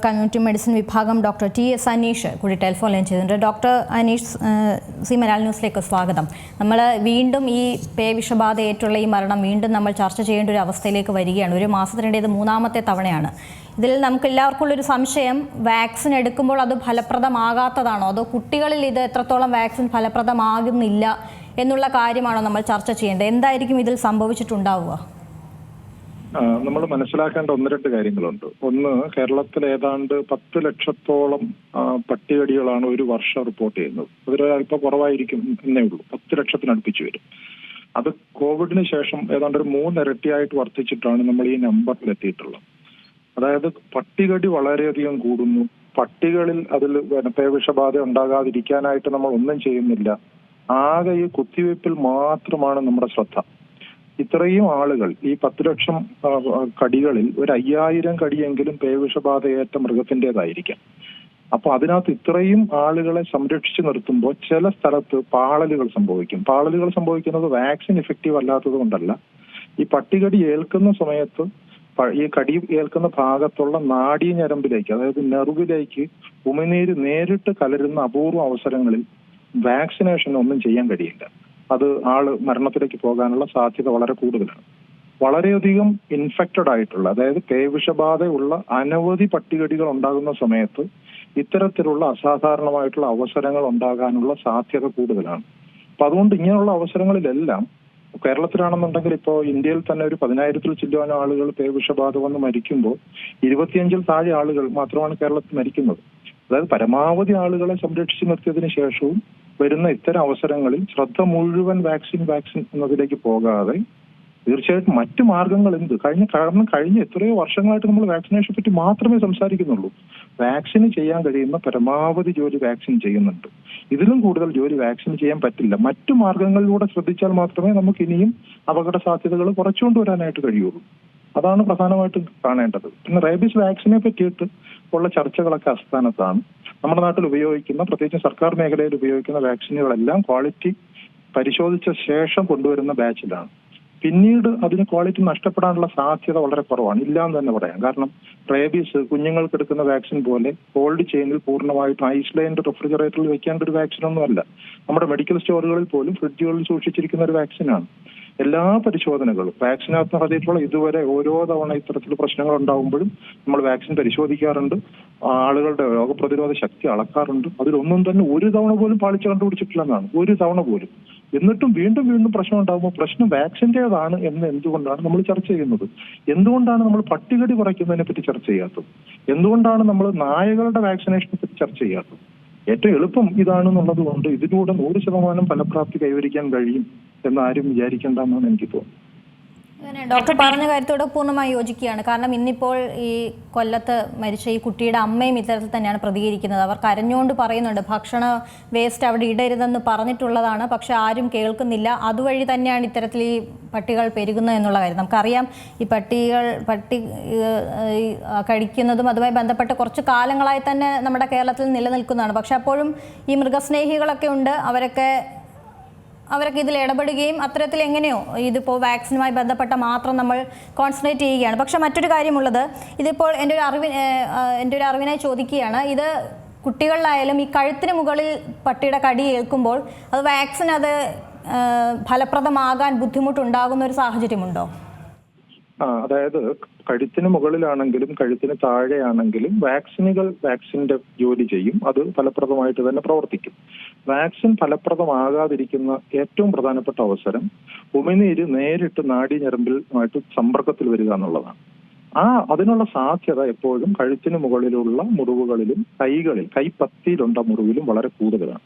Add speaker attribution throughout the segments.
Speaker 1: Community medicine വിഭാഗം doctor TS Aneesh കൂടി telephone line ചെയ്തിട്ടുണ്ട്. ഡോക്ടർ അനീഷ്, സി മലയാളം ന്യൂസിലേക്ക് സ്വാഗതം. നമ്മൾ വീണ്ടും ഈ പേവിഷബാധയേറ്റുള്ള ഈ മരണം വീണ്ടും നമ്മൾ ചർച്ച ചെയ്യേണ്ട ഒരു അവസ്ഥയിലേക്ക് വരികയാണ്. ഒരു മാസത്തിനിടെ ഇത് മൂന്നാമത്തെ തവണയാണ്. ഇതിൽ നമുക്ക് എല്ലാവർക്കും ഉള്ളൊരു സംശയം, വാക്സിൻ എടുക്കുമ്പോൾ അത് ഫലപ്രദമാകാത്തതാണോ, അതോ കുട്ടികളിൽ ഇത് എത്രത്തോളം വാക്സിൻ ഫലപ്രദമാകുന്നില്ല എന്നുള്ള കാര്യമാണോ നമ്മൾ ചർച്ച ചെയ്യേണ്ടത്? എന്തായിരിക്കും ഇതിൽ സംഭവിച്ചിട്ടുണ്ടാവുക?
Speaker 2: നമ്മൾ മനസ്സിലാക്കേണ്ട ഒന്ന് രണ്ട് കാര്യങ്ങളുണ്ട്. ഒന്ന്, കേരളത്തിൽ ഏതാണ്ട് 10 ലക്ഷത്തോളം പട്ടികടികളാണ് ഒരു വർഷം റിപ്പോർട്ട് ചെയ്യുന്നത്. അതൊരു അല്പം കുറവായിരിക്കും എന്നേ ഉള്ളൂ. 10 ലക്ഷത്തിനടുപ്പിച്ച് വരും. അത് കോവിഡിന് ശേഷം ഏതാണ്ട് ഒരു 3 ഇരട്ടിയായിട്ട് വർദ്ധിച്ചിട്ടാണ് നമ്മൾ ഈ നമ്പറിൽ എത്തിയിട്ടുള്ളത്. അതായത് പട്ടികടി വളരെയധികം കൂടുന്നു. പട്ടികളിൽ അതിൽ പേവിഷബാധ ഉണ്ടാകാതിരിക്കാനായിട്ട് നമ്മൾ ഒന്നും ചെയ്യുന്നില്ല. ആകെ ഈ കുത്തിവയ്പ്പിൽ മാത്രമാണ് നമ്മുടെ ശ്രദ്ധ. ഇത്രയും ആളുകൾ, ഈ 10 ലക്ഷം കടികളിൽ ഒരു 5000 കടിയെങ്കിലും പേവിഷബാധയേറ്റ മൃഗത്തിൻ്റെതായിരിക്കാം. അപ്പൊ അതിനകത്ത് ഇത്രയും ആളുകളെ സംരക്ഷിച്ചു നിർത്തുമ്പോൾ ചില സ്ഥലത്ത് പാളലുകൾ സംഭവിക്കും. പാളലുകൾ സംഭവിക്കുന്നത് വാക്സിൻ ഇഫക്റ്റീവ് അല്ലാത്തത് കൊണ്ടല്ല. ഈ പട്ടികടി ഏൽക്കുന്ന സമയത്ത് ഈ കടി ഏൽക്കുന്ന ഭാഗത്തുള്ള നാഡീഞരമ്പിലേക്ക്, അതായത് നെർവിലേക്ക് ഉമിനീര് നേരിട്ട് കലരുന്ന അപൂർവ അവസരങ്ങളിൽ വാക്സിനേഷൻ ഒന്നും ചെയ്യാൻ കഴിയില്ല. അത് ആള് മരണത്തിലേക്ക് പോകാനുള്ള സാധ്യത വളരെ കൂടുതലാണ്. വളരെയധികം ഇൻഫെക്റ്റഡ് ആയിട്ടുള്ള, അതായത് പേവിഷബാധയുള്ള അനവധി പട്ടികടികൾ ഉണ്ടാകുന്ന സമയത്ത് ഇത്തരത്തിലുള്ള അസാധാരണമായിട്ടുള്ള അവസരങ്ങൾ ഉണ്ടാകാനുള്ള സാധ്യത കൂടുതലാണ്. അപ്പൊ അതുകൊണ്ട് ഇങ്ങനെയുള്ള അവസരങ്ങളിലെല്ലാം കേരളത്തിലാണെന്നുണ്ടെങ്കിൽ ഇപ്പോൾ ഇന്ത്യയിൽ തന്നെ ഒരു 10,000-ൽ ചില്ലുവാൻ ആളുകൾ പേവിഷബാധ വന്ന് മരിക്കുമ്പോൾ 25-ൽ താഴെ ആളുകൾ മാത്രമാണ് കേരളത്തിൽ മരിക്കുന്നത്. അതായത് പരമാവധി ആളുകളെ സംരക്ഷിച്ചു നിർത്തിയതിനു ശേഷവും വരുന്ന ഇത്തരം അവസരങ്ങളിൽ ശ്രദ്ധ മുഴുവൻ വാക്സിൻ എന്നതിലേക്ക് പോകാതെ തീർച്ചയായിട്ടും മറ്റു മാർഗങ്ങൾ എന്ത്, കഴിഞ്ഞ എത്രയോ വർഷങ്ങളായിട്ട് നമ്മൾ വാക്സിനേഷനെ പറ്റി മാത്രമേ സംസാരിക്കുന്നുള്ളൂ. വാക്സിന് ചെയ്യാൻ കഴിയുന്ന പരമാവധി ജോലി വാക്സിൻ ചെയ്യുന്നുണ്ട്. ഇതിലും കൂടുതൽ ജോലി വാക്സിൻ ചെയ്യാൻ പറ്റില്ല. മറ്റു മാർഗങ്ങളിലൂടെ ശ്രദ്ധിച്ചാൽ മാത്രമേ നമുക്ക് ഇനിയും അപകട സാധ്യതകൾ കുറച്ചുകൊണ്ടുവരാനായിട്ട് കഴിയുള്ളൂ. അതാണ് പ്രധാനമായിട്ടും കാണേണ്ടത്. പിന്നെ റേബീസ് വാക്സിനെ പറ്റിയിട്ട് ഉള്ള ചർച്ചകളൊക്കെ അസ്ഥാനത്താണ്. നമ്മുടെ നാട്ടിൽ ഉപയോഗിക്കുന്ന, പ്രത്യേകിച്ച് സർക്കാർ മേഖലയിൽ ഉപയോഗിക്കുന്ന വാക്സിനുകളെല്ലാം ക്വാളിറ്റി പരിശോധിച്ച ശേഷം കൊണ്ടുവരുന്ന ബാച്ചിലാണ്. പിന്നീട് അതിന് ക്വാളിറ്റി നഷ്ടപ്പെടാനുള്ള സാധ്യത വളരെ കുറവാണ്, ഇല്ലാന്ന് തന്നെ പറയാം. കാരണം റേബീസ് കുഞ്ഞുങ്ങൾക്ക് എടുക്കുന്ന വാക്സിൻ പോലെ കോൾഡ് ചെയിനിൽ പൂർണ്ണമായിട്ടും ഐസ്ലൈൻഡ് റെഫ്രിജറേറ്ററിൽ വെക്കേണ്ട ഒരു വാക്സിനൊന്നുമല്ല. നമ്മുടെ മെഡിക്കൽ സ്റ്റോറുകളിൽ പോലും ഫ്രിഡ്ജുകളിൽ സൂക്ഷിച്ചിരിക്കുന്ന ഒരു വാക്സിനാണ്. എല്ലാ പരിശോധനകളും വാക്സിനകത്ത് നടത്തിയിട്ടുള്ള ഇതുവരെ ഓരോ തവണ ഇത്തരത്തിൽ പ്രശ്നങ്ങൾ ഉണ്ടാകുമ്പോഴും നമ്മൾ വാക്സിൻ പരിശോധിക്കാറുണ്ട്. ആളുകളുടെ രോഗപ്രതിരോധ ശക്തി അളക്കാറുണ്ട്. അതിലൊന്നും തന്നെ ഒരു തവണ പോലും പാളിച്ച കണ്ടുപിടിച്ചിട്ടില്ലെന്നാണ്, ഒരു തവണ പോലും. എന്നിട്ടും വീണ്ടും പ്രശ്നം ഉണ്ടാകുമ്പോൾ പ്രശ്നം വാക്സിൻ്റെതാണ് എന്ന് എന്തുകൊണ്ടാണ് നമ്മൾ ചർച്ച ചെയ്യുന്നത്? എന്തുകൊണ്ടാണ് നമ്മൾ പട്ടികടി കുറയ്ക്കുന്നതിനെ പറ്റി ചർച്ച ചെയ്യാത്തത്? എന്തുകൊണ്ടാണ് നമ്മൾ നായകളുടെ വാക്സിനേഷനെ പറ്റി ചർച്ച ചെയ്യാത്തത്? ഏറ്റവും എളുപ്പം ഇതാണെന്നുള്ളത് കൊണ്ട് ഇതിലൂടെ 100% ഫലപ്രാപ്തി കൈവരിക്കാൻ കഴിയും എന്നാരും വിചാരിക്കേണ്ടെന്നാണ് എനിക്ക് തോന്നുന്നത്.
Speaker 1: ഡോക്ടർ പറഞ്ഞ കാര്യത്തോട് പൂർണ്ണമായി യോജിക്കുകയാണ്. കാരണം ഇന്നിപ്പോൾ ഈ കൊല്ലത്ത് മരിച്ച ഈ കുട്ടിയുടെ അമ്മയും ഇത്തരത്തിൽ തന്നെയാണ് പ്രതികരിക്കുന്നത്. അവർ കരഞ്ഞുകൊണ്ട് പറയുന്നുണ്ട്, ഭക്ഷണ വേസ്റ്റ് അവിടെ ഇടരുതെന്ന് പറഞ്ഞിട്ടുള്ളതാണ്, പക്ഷെ ആരും കേൾക്കുന്നില്ല. അതുവഴി തന്നെയാണ് ഇത്തരത്തിൽ ഈ പട്ടികൾ പെരുകുന്നത് എന്നുള്ള കാര്യം നമുക്കറിയാം. ഈ പട്ടി കഴിക്കുന്നതും അതുമായി ബന്ധപ്പെട്ട് കുറച്ച് കാലങ്ങളായി തന്നെ നമ്മുടെ കേരളത്തിൽ നിലനിൽക്കുന്നതാണ്. പക്ഷെ അപ്പോഴും ഈ മൃഗസ്നേഹികളൊക്കെ ഉണ്ട്, അവരൊക്കെ ഇതിൽ ഇടപെടുകയും അത്തരത്തിൽ എങ്ങനെയോ ഇതിപ്പോൾ വാക്സിനുമായി ബന്ധപ്പെട്ട മാത്രം നമ്മൾ കോൺസെൻട്രേറ്റ് ചെയ്യുകയാണ്. പക്ഷെ മറ്റൊരു കാര്യമുള്ളത്, ഇതിപ്പോൾ എൻ്റെ ഒരു അറിവിനായി ചോദിക്കുകയാണ്, ഇത് കുട്ടികളിലായാലും ഈ കഴുത്തിന് മുകളിൽ പട്ടിയുടെ കടി ഏൽക്കുമ്പോൾ അത് വാക്സിൻ ഫലപ്രദമാകാൻ ബുദ്ധിമുട്ടുണ്ടാകുന്ന ഒരു സാഹചര്യമുണ്ടോ?
Speaker 2: അതായത് കഴുത്തിന് മുകളിലാണെങ്കിലും കഴുത്തിന് താഴെയാണെങ്കിലും വാക്സിന്റെ ജോലി ചെയ്യും. അത് ഫലപ്രദമായിട്ട് തന്നെ പ്രവർത്തിക്കും. വാക്സിൻ ഫലപ്രദമാകാതിരിക്കുന്ന ഏറ്റവും പ്രധാനപ്പെട്ട അവസരം ഉമിനീര് നേരിട്ട് നാഡീഞരമ്പിലുമായിട്ട് സമ്പർക്കത്തിൽ വരിക എന്നുള്ളതാണ്. അതിനുള്ള സാധ്യത എപ്പോഴും കഴുത്തിന് മുകളിലുള്ള മുറിവുകളിലും കൈപ്പത്തിയിലുണ്ട മുറിവിലും വളരെ കൂടുതലാണ്.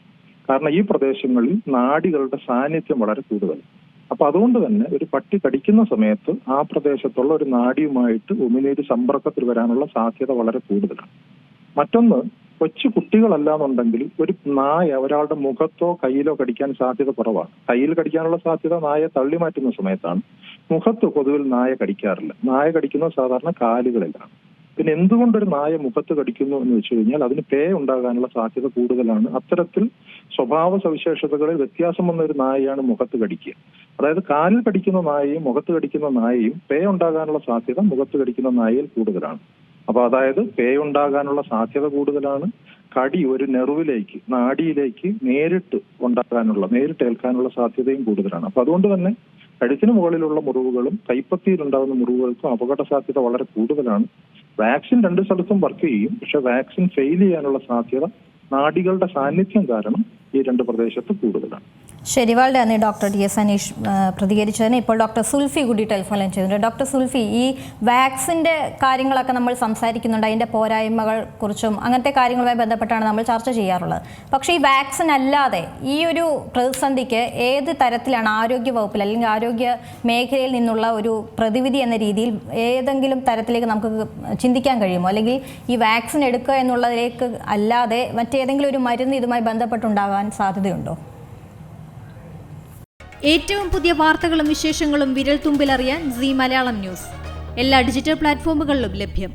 Speaker 2: കാരണം ഈ പ്രദേശങ്ങളിൽ നാഡികളുടെ സാന്നിധ്യം വളരെ കൂടുതലാണ്. അപ്പൊ അതുകൊണ്ട് തന്നെ ഒരു പട്ടി കടിക്കുന്ന സമയത്ത് ആ പ്രദേശത്തുള്ള ഒരു നാഡിയുമായിട്ട് ഉമിനീര് സമ്പർക്കത്തിൽ വരാനുള്ള സാധ്യത വളരെ കൂടുതലാണ്. മറ്റൊന്ന്, കൊച്ചു കുട്ടികളല്ലാന്നുണ്ടെങ്കിൽ ഒരു നായ ഒരാളുടെ മുഖത്തോ കയ്യിലോ കടിക്കാൻ സാധ്യത കുറവാണ്. കയ്യിൽ കടിക്കാനുള്ള സാധ്യത നായ തള്ളി മാറ്റുന്ന സമയത്താണ്. മുഖത്ത് പൊതുവിൽ നായ കടിക്കാറില്ല. നായ കടിക്കുന്നത് സാധാരണ കാലുകളിലാണ്. പിന്നെ എന്തുകൊണ്ടൊരു നായ മുഖത്ത് കടിക്കുന്നു എന്ന് വെച്ച് കഴിഞ്ഞാൽ അതിന് പേ ഉണ്ടാകാനുള്ള സാധ്യത കൂടുതലാണ്. അത്തരത്തിൽ സ്വഭാവ സവിശേഷതകളിൽ വ്യത്യാസം വന്ന ഒരു നായയാണ് മുഖത്ത് കടിക്കുക. അതായത് കാലിൽ കടിക്കുന്ന നായയും മുഖത്ത് കടിക്കുന്ന നായയും പേ ഉണ്ടാകാനുള്ള സാധ്യത മുഖത്ത് കടിക്കുന്ന നായയിൽ കൂടുതലാണ്. അപ്പൊ അതായത് പേ ഉണ്ടാകാനുള്ള സാധ്യത കൂടുതലാണ്. കടി ഒരു നെർവിലേക്ക്, നാഡിയിലേക്ക് നേരിട്ട് ഏൽക്കാനുള്ള സാധ്യതയും കൂടുതലാണ്. അപ്പൊ അതുകൊണ്ട് തന്നെ കഴുത്തിന് മുകളിലുള്ള മുറിവുകളും കൈപ്പത്തിയിൽ ഉണ്ടാകുന്ന മുറിവുകൾക്കും അപകട സാധ്യത വളരെ കൂടുതലാണ്. വാക്സിൻ 2 സ്ഥലത്തും വർക്ക് ചെയ്യും, പക്ഷെ വാക്സിൻ ഫെയിൽ ചെയ്യാനുള്ള സാധ്യത നാഡികളുടെ സാന്നിധ്യം കാരണം ഈ 2 പ്രദേശത്ത് കൂടുതലാണ്.
Speaker 1: ശരി, വളരെ നന്ദി ഡോക്ടർ ടി.എസ്. അനീഷ് പ്രതികരിച്ചതിന്. ഇപ്പോൾ ഡോക്ടർ സുൽഫി കൂടി ടെലിഫോൺ ലൈൻ ചെയ്യുന്നുണ്ട്. ഡോക്ടർ സുൽഫി, ഈ വാക്സിൻ്റെ കാര്യങ്ങളൊക്കെ നമ്മൾ സംസാരിക്കുന്നുണ്ട്, അതിൻ്റെ പോരായ്മകൾ കുറിച്ചും അങ്ങനത്തെ കാര്യങ്ങളുമായി ബന്ധപ്പെട്ടാണ് നമ്മൾ ചർച്ച ചെയ്യാറുള്ളത്. പക്ഷേ ഈ വാക്സിൻ അല്ലാതെ ഈ ഒരു പ്രതിസന്ധിക്ക് ഏത് തരത്തിലാണ് ആരോഗ്യ വകുപ്പിൽ അല്ലെങ്കിൽ ആരോഗ്യ മേഖലയിൽ നിന്നുള്ള ഒരു പ്രതിവിധി എന്ന രീതിയിൽ ഏതെങ്കിലും തരത്തിലേക്ക് നമുക്ക് ചിന്തിക്കാൻ കഴിയുമോ? അല്ലെങ്കിൽ ഈ വാക്സിൻ എടുക്കുക എന്നുള്ളതിലേക്ക് അല്ലാതെ മറ്റേതെങ്കിലും ഒരു മരുന്ന് ഇതുമായി ബന്ധപ്പെട്ടുണ്ടാകാൻ സാധ്യതയുണ്ടോ?
Speaker 3: ഏറ്റവും പുതിയ വാർത്തകളും വിശേഷങ്ങളും വിരൽ തുമ്പിലറിയാൻ സീ മലയാളം ന്യൂസ് എല്ലാ ഡിജിറ്റൽ പ്ലാറ്റ്ഫോമുകളിലും ലഭ്യം.